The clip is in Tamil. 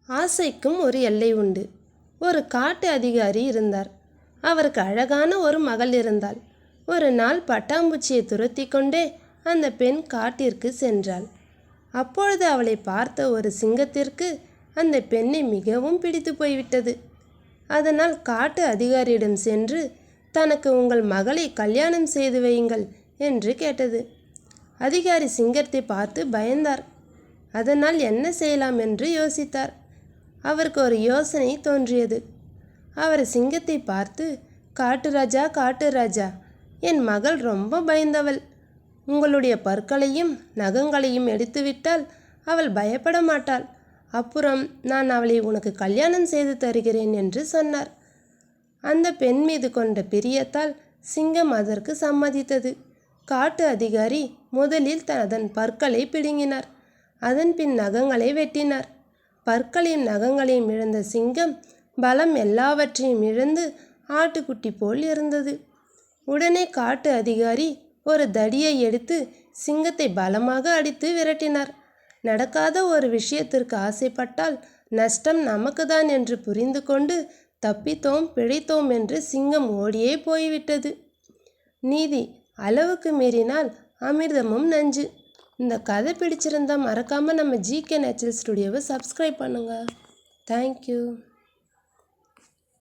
ஆசைக்கும் ஒரு எல்லை உண்டு. ஒரு காட்டு அதிகாரி இருந்தார். அவருக்கு அழகான ஒரு மகள் இருந்தாள். ஒரு நாள் பட்டாம்பூச்சியை துரத்தி கொண்டே அந்த பெண் காட்டிற்கு சென்றாள். அப்பொழுது அவளை பார்த்த ஒரு சிங்கத்திற்கு அந்த பெண்ணை மிகவும் பிடித்து போய்விட்டது. அதனால் காட்டு அதிகாரியிடம் சென்று தனக்கு உங்கள் மகளை கல்யாணம் செய்து வையுங்கள் என்று கேட்டது. அதிகாரி சிங்கத்தை பார்த்து பயந்தார். அதனால் என்ன செய்யலாம் என்று யோசித்தார். அவருக்கு ஒரு யோசனை தோன்றியது. அவர் சிங்கத்தை பார்த்து, காட்டு ராஜா, காட்டு ராஜா, என் மகள் ரொம்ப பயந்தவள். உங்களுடைய பற்களையும் நகங்களையும் எடுத்துவிட்டால் அவள் பயப்பட மாட்டாள். அப்புறம் நான் அவளை உனக்கு கல்யாணம் செய்து தருகிறேன் என்று சொன்னார். அந்த பெண் மீது கொண்ட பிரியத்தால் சிங்கம் அதற்கு சம்மதித்தது. காட்டு அதிகாரி முதலில் அதன் பற்களை பிடுங்கினார். அதன் பின் நகங்களை வெட்டினார். பற்களையும் நகங்களையும் இழந்த சிங்கம் பலம் எல்லாவற்றையும் இழந்து ஆட்டுக்குட்டி போல் இருந்தது. உடனே காட்டு அதிகாரி ஒரு தடியை எடுத்து சிங்கத்தை பலமாக அடித்து விரட்டினார். நடக்காத ஒரு விஷயத்திற்கு ஆசைப்பட்டால் நஷ்டம் நமக்குதான் என்று புரிந்து கொண்டு தப்பித்தோம் பிழைத்தோம் என்று சிங்கம் ஓடியே போய்விட்டது. நீதி: அளவுக்கு மீறினால் அமிர்தமும் நஞ்சு. இந்த கதை பிடிச்சிருந்தால் மறக்காமல் நம்ம ஜிகே நேச்சுரல் ஸ்டுடியோவை சப்ஸ்கிரைப் பண்ணுங்கள். தேங்க்யூ.